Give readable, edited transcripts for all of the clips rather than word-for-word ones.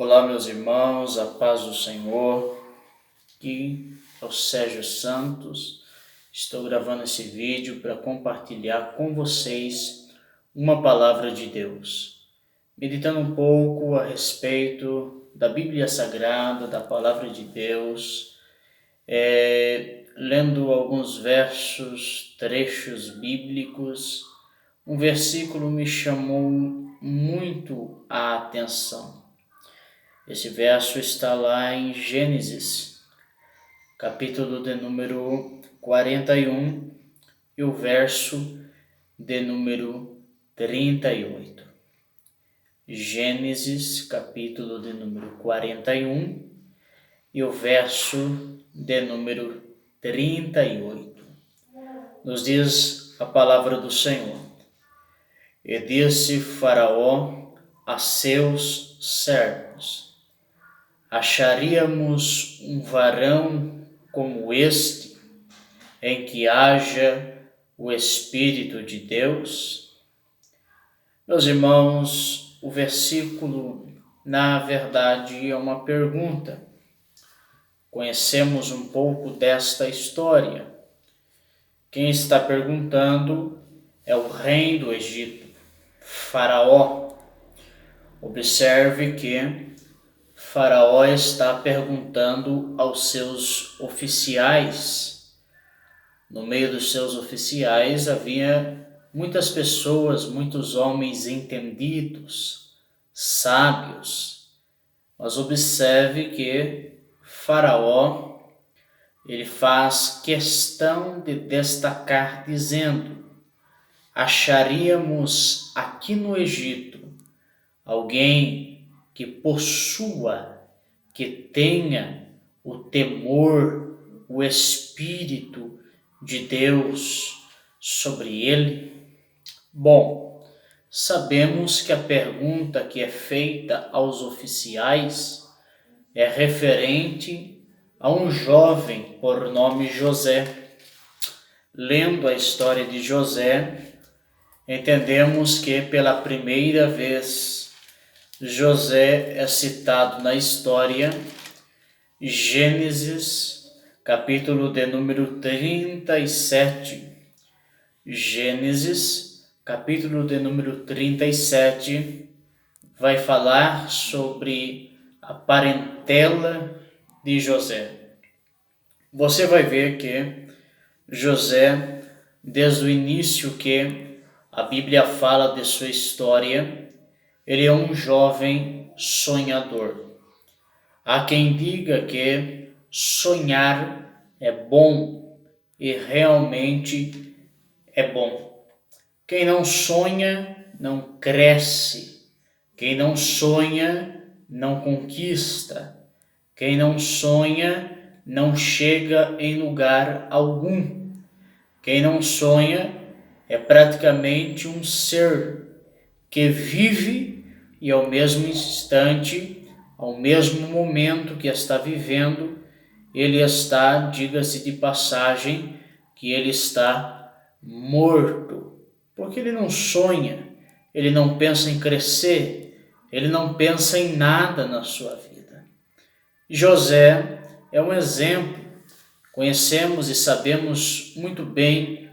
Olá, meus irmãos, a paz do Senhor. Aqui é o Sérgio Santos. Estou gravando esse vídeo para compartilhar com vocês uma palavra de Deus. Meditando um pouco a respeito da Bíblia Sagrada, da palavra de Deus, lendo alguns versos, trechos bíblicos, um versículo me chamou muito a atenção. Esse verso está lá em Gênesis, capítulo de número 41 e o verso de número 38. Gênesis, capítulo de número 41 e o verso de número 38. Nos diz a palavra do Senhor: E disse Faraó a seus servos: Acharíamos um varão como este, em que haja o Espírito de Deus? Meus irmãos, o versículo, na verdade, é uma pergunta. Conhecemos um pouco desta história. Quem está perguntando é o rei do Egito, Faraó. Observe que Faraó está perguntando aos seus oficiais. No meio dos seus oficiais havia muitas pessoas, muitos homens entendidos, sábios. Mas observe que Faraó, ele faz questão de destacar dizendo: acharíamos aqui no Egito alguém que possua, que tenha o temor, o Espírito de Deus sobre ele? Bom, sabemos que a pergunta que é feita aos oficiais é referente a um jovem por nome José. Lendo a história de José, entendemos que pela primeira vez José é citado na história, Gênesis, capítulo de número 37. Gênesis, capítulo de número 37, vai falar sobre a parentela de José. Você vai ver que José, desde o início que a Bíblia fala de sua história, ele é um jovem sonhador. Há quem diga que sonhar é bom e realmente é bom. Quem não sonha não cresce. Quem não sonha não conquista. Quem não sonha não chega em lugar algum. Quem não sonha é praticamente um ser que vive e ao mesmo instante, ao mesmo momento que está vivendo, ele está, diga-se de passagem, que ele está morto. Porque ele não sonha, ele não pensa em crescer, ele não pensa em nada na sua vida. José é um exemplo. Conhecemos e sabemos muito bem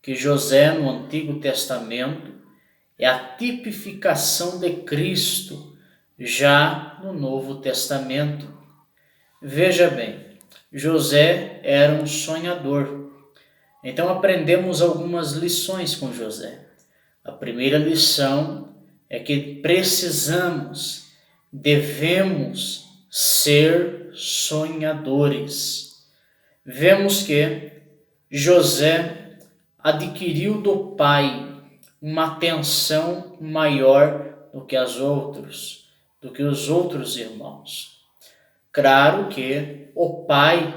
que José, no Antigo Testamento, é a tipificação de Cristo, já no Novo Testamento. Veja bem, José era um sonhador. Então aprendemos algumas lições com José. A primeira lição é que devemos ser sonhadores. Vemos que José adquiriu do pai uma atenção maior do que os outros irmãos. Claro que o pai,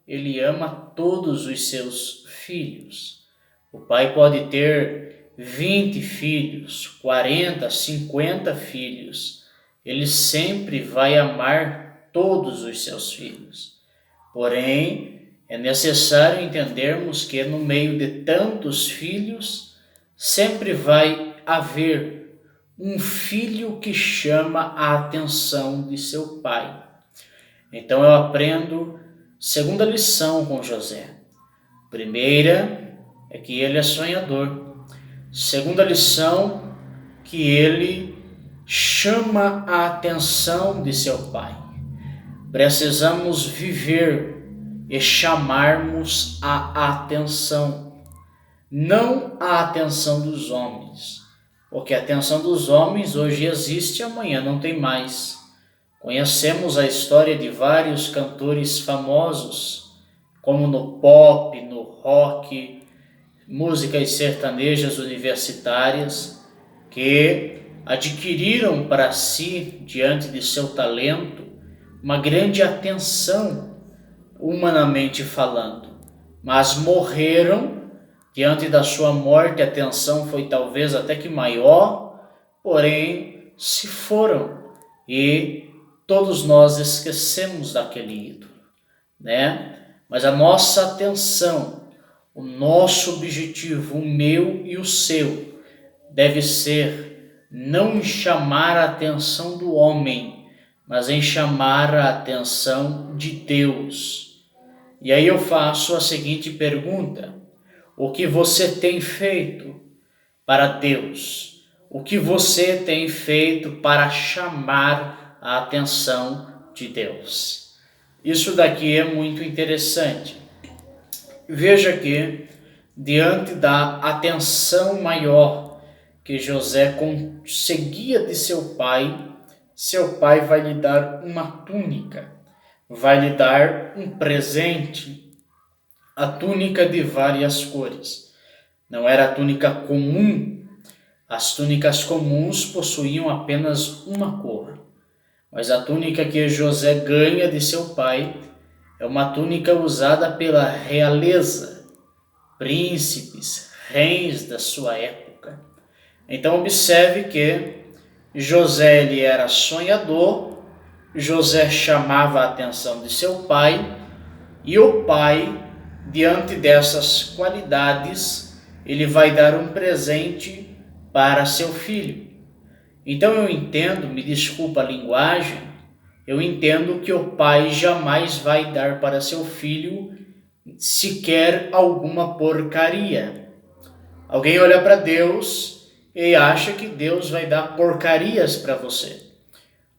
ele ama todos os seus filhos. O pai pode ter 20 filhos, 40, 50 filhos. Ele sempre vai amar todos os seus filhos. Porém, é necessário entendermos que no meio de tantos filhos, sempre vai haver um filho que chama a atenção de seu pai. Então eu aprendo segunda lição com José. Primeira é que ele é sonhador. Segunda lição, que ele chama a atenção de seu pai. Precisamos viver e chamarmos a atenção, não a atenção dos homens, porque a atenção dos homens hoje existe, amanhã não tem mais. Conhecemos a história de vários cantores famosos, como no pop, no rock, músicas sertanejas universitárias, que adquiriram para si, diante de seu talento, uma grande atenção, humanamente falando, mas morreram. Diante da sua morte, a atenção foi talvez até que maior, porém se foram e todos nós esquecemos daquele ídolo, né? Mas a nossa atenção, o nosso objetivo, o meu e o seu, deve ser não em chamar a atenção do homem, mas em chamar a atenção de Deus. E aí eu faço a seguinte pergunta: o que você tem feito para Deus? O que você tem feito para chamar a atenção de Deus? Isso daqui é muito interessante. Veja que, diante da atenção maior que José conseguia de seu pai vai lhe dar uma túnica, vai lhe dar um presente, a túnica de várias cores. Não era a túnica comum, as túnicas comuns possuíam apenas uma cor, mas a túnica que José ganha de seu pai é uma túnica usada pela realeza, príncipes, reis da sua época. Então observe que José ele era sonhador, José chamava a atenção de seu pai, e o pai, diante dessas qualidades, ele vai dar um presente para seu filho. Então eu entendo, me desculpa a linguagem, eu entendo que o pai jamais vai dar para seu filho sequer alguma porcaria. Alguém olha para Deus e acha que Deus vai dar porcarias para você.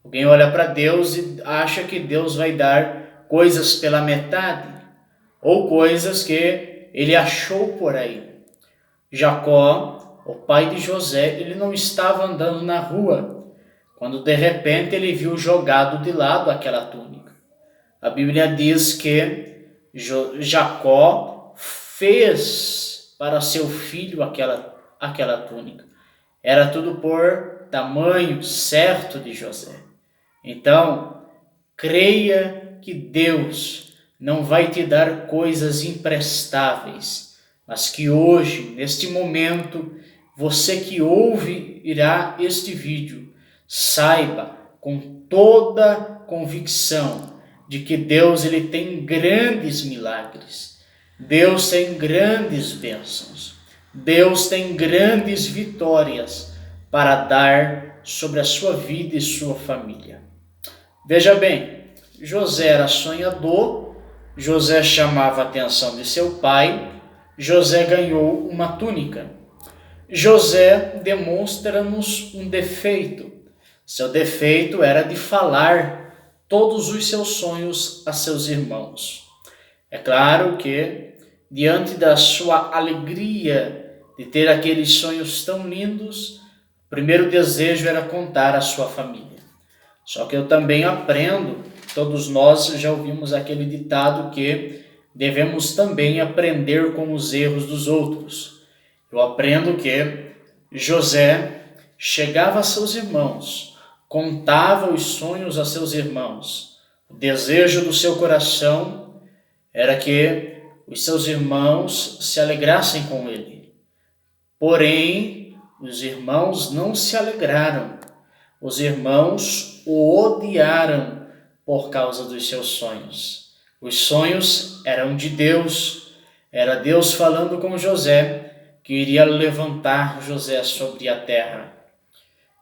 Alguém olha para Deus e acha que Deus vai dar coisas pela metade, ou coisas que ele achou por aí. Jacó, o pai de José, ele não estava andando na rua, quando de repente ele viu jogado de lado aquela túnica. A Bíblia diz que Jacó fez para seu filho aquela túnica. Era tudo por tamanho certo de José. Então, creia que Deus não vai te dar coisas imprestáveis, mas que hoje, neste momento, você que ouvirá este vídeo, saiba com toda convicção de que Deus ele tem grandes milagres, Deus tem grandes bênçãos, Deus tem grandes vitórias para dar sobre a sua vida e sua família. Veja bem, José era sonhador, José chamava a atenção de seu pai, José ganhou uma túnica. José demonstra-nos um defeito. Seu defeito era de falar todos os seus sonhos a seus irmãos. É claro que, diante da sua alegria de ter aqueles sonhos tão lindos, o primeiro desejo era contar à sua família. Só que eu também aprendo, todos nós já ouvimos aquele ditado que devemos também aprender com os erros dos outros. Eu aprendo que José chegava a seus irmãos, contava os sonhos a seus irmãos. O desejo do seu coração era que os seus irmãos se alegrassem com ele. Porém, os irmãos não se alegraram. Os irmãos o odiaram por causa dos seus sonhos. Os sonhos eram de Deus. Era Deus falando com José, que iria levantar José sobre a terra.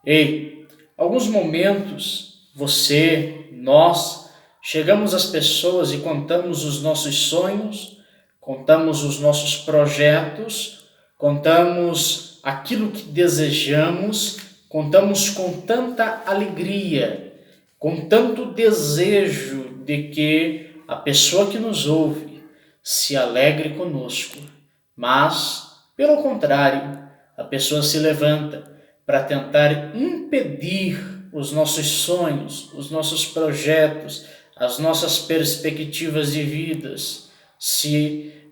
Ei, alguns momentos, você, nós, chegamos às pessoas e contamos os nossos sonhos, contamos os nossos projetos, contamos aquilo que desejamos, contamos com tanta alegria, com tanto desejo de que a pessoa que nos ouve se alegre conosco. Mas, pelo contrário, a pessoa se levanta para tentar impedir os nossos sonhos, os nossos projetos, as nossas perspectivas de vidas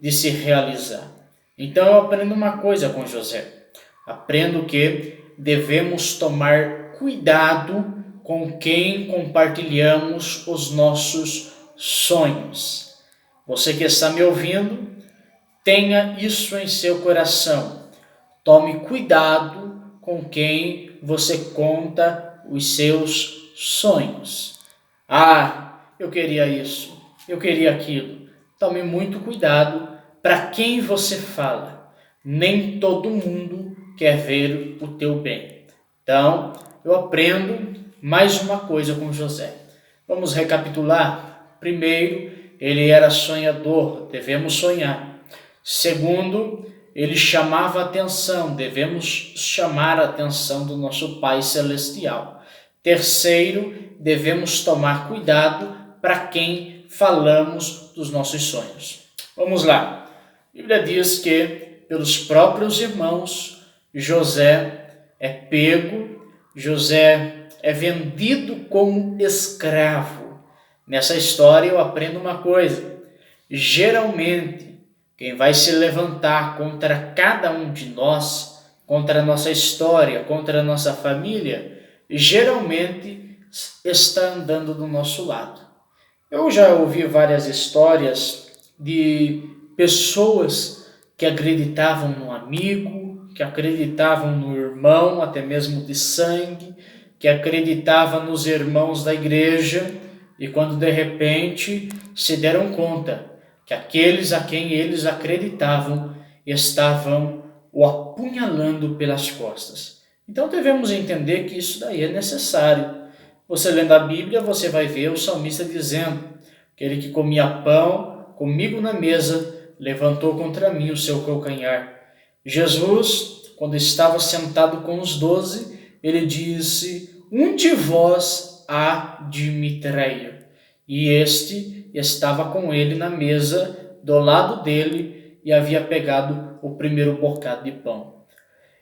de se realizar. Então eu aprendo uma coisa com José. Aprendo que devemos tomar cuidado com quem compartilhamos os nossos sonhos. Você que está me ouvindo, tenha isso em seu coração. Tome cuidado com quem você conta os seus sonhos. Ah, eu queria isso, eu queria aquilo. Tome muito cuidado para quem você fala. Nem todo mundo quer ver o teu bem. Então, eu aprendo mais uma coisa com José. Vamos recapitular? Primeiro, ele era sonhador, devemos sonhar. Segundo, ele chamava a atenção, devemos chamar a atenção do nosso Pai Celestial. Terceiro, devemos tomar cuidado para quem falamos dos nossos sonhos. Vamos lá. A Bíblia diz que, pelos próprios irmãos, José é pego, José é vendido como escravo. Nessa história eu aprendo uma coisa. Geralmente, quem vai se levantar contra cada um de nós, contra a nossa história, contra a nossa família, geralmente está andando do nosso lado. Eu já ouvi várias histórias de pessoas que acreditavam no amigo, que acreditavam no irmão, até mesmo de sangue, que acreditavam nos irmãos da igreja, e quando de repente se deram conta que aqueles a quem eles acreditavam estavam o apunhalando pelas costas. Então devemos entender que isso daí é necessário. Você lendo a Bíblia, você vai ver o salmista dizendo: aquele que comia pão comigo na mesa, levantou contra mim o seu calcanhar. Jesus, quando estava sentado com os 12, ele disse: um de vós há de me trair. E este estava com ele na mesa, do lado dele, e havia pegado o primeiro bocado de pão.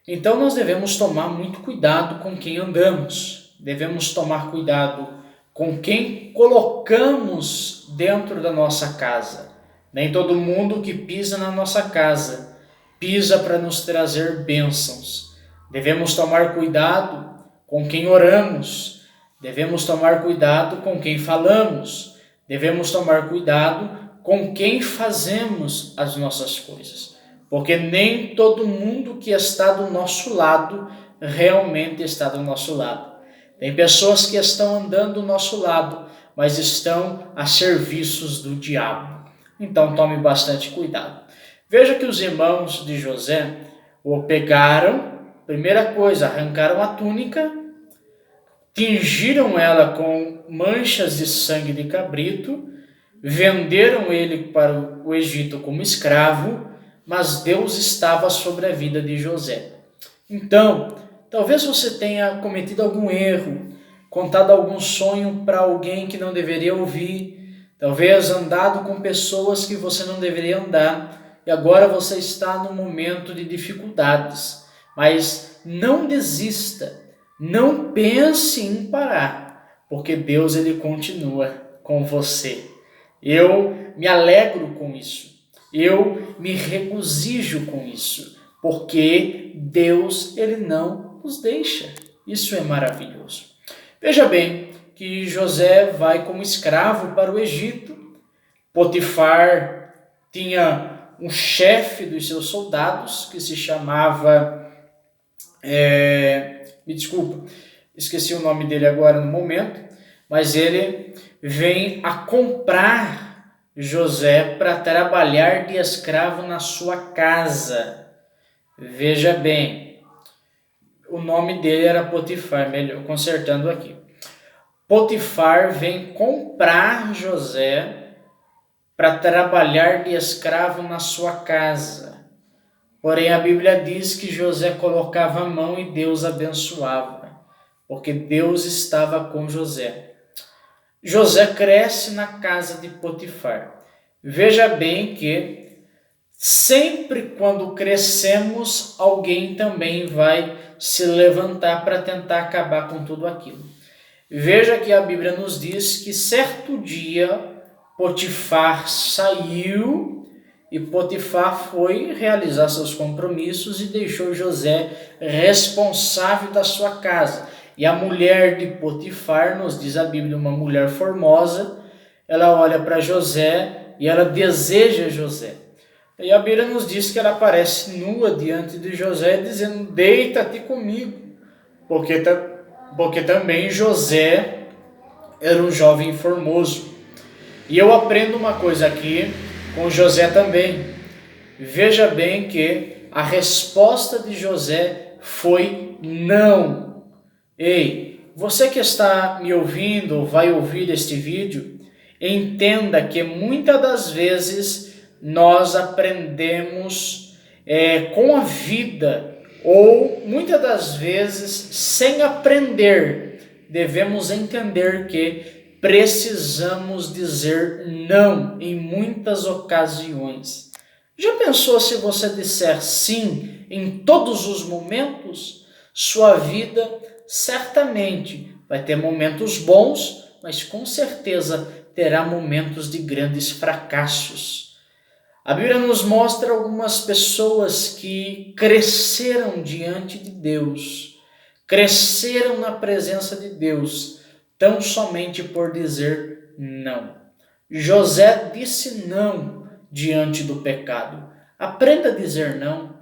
Então nós devemos tomar muito cuidado com quem andamos, devemos tomar cuidado com quem colocamos dentro da nossa casa. Nem todo mundo que pisa na nossa casa pisa para nos trazer bênçãos. Devemos tomar cuidado com quem oramos, devemos tomar cuidado com quem falamos, devemos tomar cuidado com quem fazemos as nossas coisas. Porque nem todo mundo que está do nosso lado realmente está do nosso lado. Tem pessoas que estão andando do nosso lado, mas estão a serviços do diabo. Então tome bastante cuidado. Veja que os irmãos de José o pegaram, primeira coisa, arrancaram a túnica, tingiram ela com manchas de sangue de cabrito, venderam ele para o Egito como escravo, mas Deus estava sobre a vida de José. Então, talvez você tenha cometido algum erro, contado algum sonho para alguém que não deveria ouvir, talvez andado com pessoas que você não deveria andar, e agora você está num momento de dificuldades. Mas não desista, não pense em parar, porque Deus ele continua com você. Eu me alegro com isso. Eu me regozijo com isso, porque Deus ele não nos deixa. Isso é maravilhoso. Veja bem que José vai como escravo para o Egito. Potifar tinha um chefe dos seus soldados que se chamava... me desculpa, esqueci o nome dele agora no momento, mas ele vem a comprar José para trabalhar de escravo na sua casa. Veja bem, o nome dele era Potifar, melhor, consertando aqui. Potifar vem comprar José para trabalhar de escravo na sua casa. Porém, a Bíblia diz que José colocava a mão e Deus abençoava, porque Deus estava com José. José cresce na casa de Potifar. Veja bem que sempre quando crescemos, alguém também vai se levantar para tentar acabar com tudo aquilo. Veja que a Bíblia nos diz que certo dia Potifar saiu e Potifar foi realizar seus compromissos e deixou José responsável da sua casa. E a mulher de Potifar, nos diz a Bíblia, uma mulher formosa, ela olha para José e ela deseja José. E a Bíblia nos diz que ela aparece nua diante de José, dizendo: deita-te comigo, porque também José era um jovem formoso. E eu aprendo uma coisa aqui com José também. Veja bem que a resposta de José foi não. Ei, você que está me ouvindo ou vai ouvir este vídeo, entenda que muitas das vezes nós aprendemos com a vida, ou muitas das vezes sem aprender. Devemos entender que precisamos dizer não em muitas ocasiões. Já pensou se você disser sim em todos os momentos? Sua vida certamente vai ter momentos bons, mas com certeza terá momentos de grandes fracassos. A Bíblia nos mostra algumas pessoas que cresceram diante de Deus, cresceram na presença de Deus, tão somente por dizer não. José disse não diante do pecado. Aprenda a dizer não.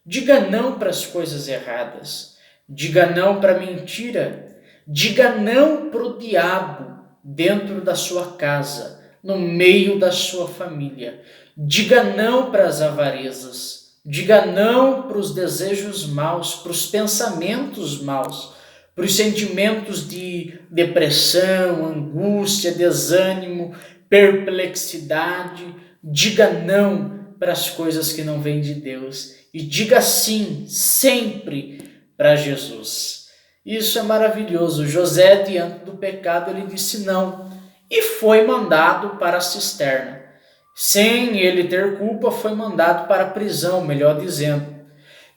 Diga não para as coisas erradas. Diga não para a mentira. Diga não para o diabo dentro da sua casa, no meio da sua família. Diga não para as avarezas. Diga não para os desejos maus, para os pensamentos maus, para os sentimentos de depressão, angústia, desânimo, perplexidade. Diga não para as coisas que não vêm de Deus e diga sim sempre para Jesus. Isso é maravilhoso. José, diante do pecado, ele disse não e foi mandado para a cisterna. Sem ele ter culpa, foi mandado para a prisão, melhor dizendo.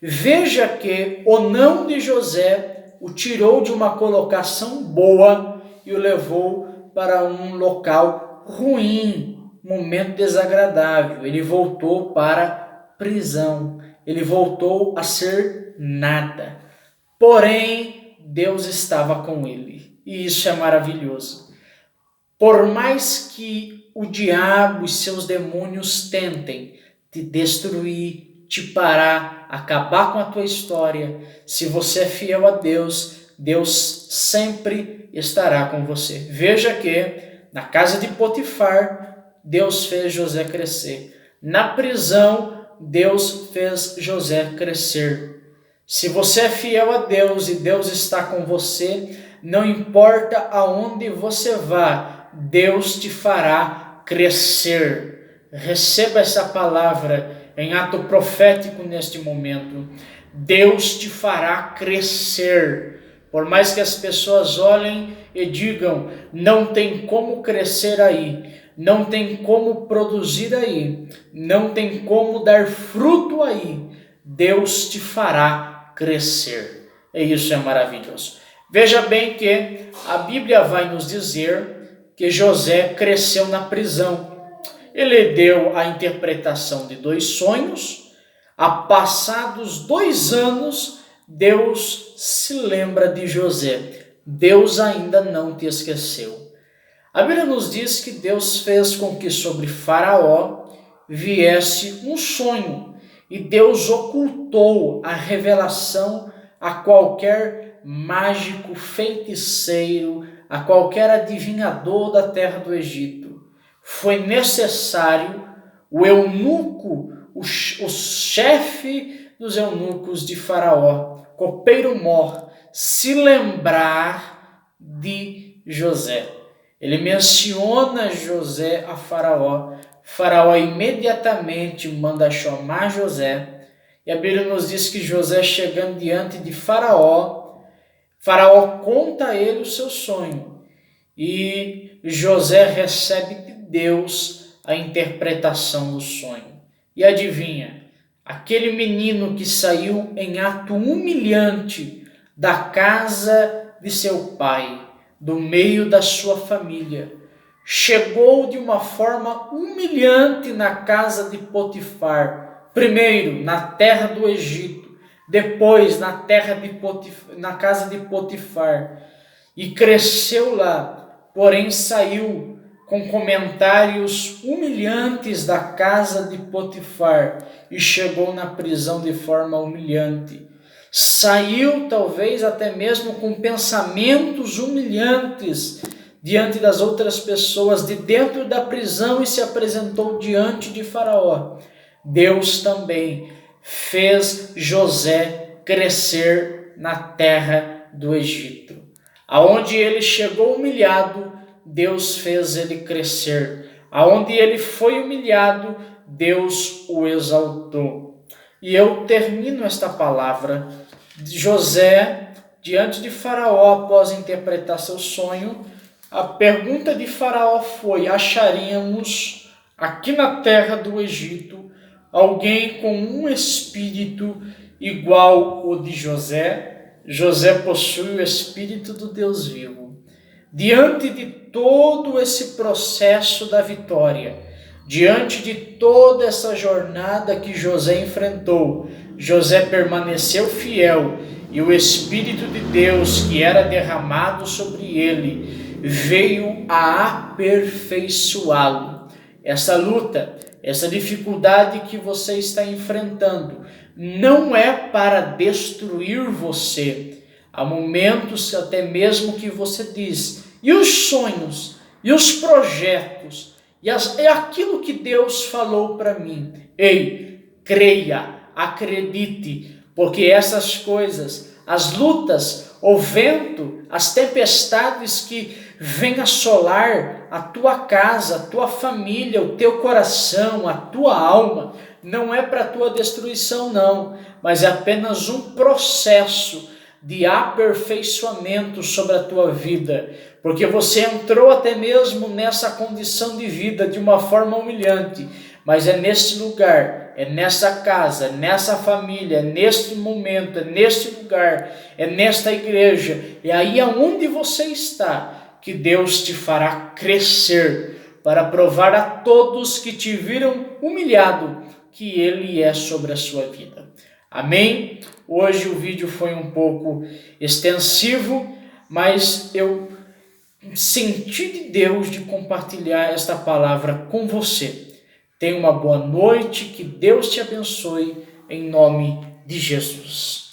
Veja que o não de José o tirou de uma colocação boa e o levou para um local ruim, momento desagradável. Ele voltou para a prisão, ele voltou a ser nada. Porém, Deus estava com ele, e isso é maravilhoso. Por mais que o diabo e seus demônios tentem te destruir, te parar, acabar com a tua história, se você é fiel a Deus, Deus sempre estará com você. Veja que na casa de Potifar, Deus fez José crescer. Na prisão, Deus fez José crescer. Se você é fiel a Deus e Deus está com você, não importa aonde você vá, Deus te fará crescer. Receba essa palavra em ato profético neste momento. Deus te fará crescer. Por mais que as pessoas olhem e digam, não tem como crescer aí, não tem como produzir aí, não tem como dar fruto aí, Deus te fará crescer. E isso é maravilhoso. Veja bem que a Bíblia vai nos dizer que José cresceu na prisão. Ele deu a interpretação de 2 sonhos. Passados 2 anos, Deus se lembra de José. Deus ainda não te esqueceu. A Bíblia nos diz que Deus fez com que sobre Faraó viesse um sonho. E Deus ocultou a revelação a qualquer mágico, feiticeiro, a qualquer adivinhador da terra do Egito. Foi necessário o eunuco, o chefe dos eunucos de Faraó, copeiro-mor, se lembrar de José. Ele menciona José a Faraó. Faraó imediatamente manda chamar José. E a Bíblia nos diz que José, chegando diante de Faraó, Faraó conta a ele o seu sonho. E José recebe de Deus a interpretação do sonho. E adivinha, aquele menino que saiu em ato humilhante da casa de seu pai, do meio da sua família, chegou de uma forma humilhante na casa de Potifar, primeiro na terra do Egito, depois na casa de Potifar, e cresceu lá, porém saiu com comentários humilhantes da casa de Potifar e chegou na prisão de forma humilhante. Saiu talvez até mesmo com pensamentos humilhantes diante das outras pessoas de dentro da prisão e se apresentou diante de Faraó. Deus também fez José crescer na terra do Egito. Aonde ele chegou humilhado, Deus fez ele crescer. Aonde ele foi humilhado, Deus o exaltou. E eu termino esta palavra de José diante de Faraó após interpretar seu sonho. A pergunta de Faraó foi: acharíamos aqui na terra do Egito alguém com um espírito igual ao de José? José possui o espírito do Deus vivo. Diante de todo esse processo da vitória, diante de toda essa jornada que José enfrentou, José permaneceu fiel e o Espírito de Deus que era derramado sobre ele veio a aperfeiçoá-lo. Essa luta, essa dificuldade que você está enfrentando não é para destruir você. Há momentos até mesmo que você diz: e os sonhos, e os projetos, é aquilo que Deus falou para mim. Ei, creia, acredite, porque essas coisas, as lutas, o vento, as tempestades que vêm assolar a tua casa, a tua família, o teu coração, a tua alma, não é para a tua destruição não, mas é apenas um processo de aperfeiçoamento sobre a tua vida, porque você entrou até mesmo nessa condição de vida de uma forma humilhante, mas é nesse lugar, é nessa casa, é nessa família, é neste momento, é neste lugar, é nesta igreja, é aí aonde você está, que Deus te fará crescer, para provar a todos que te viram humilhado, que Ele é sobre a sua vida. Amém? Hoje o vídeo foi um pouco extensivo, mas eu senti de Deus de compartilhar esta palavra com você. Tenha uma boa noite, que Deus te abençoe, em nome de Jesus.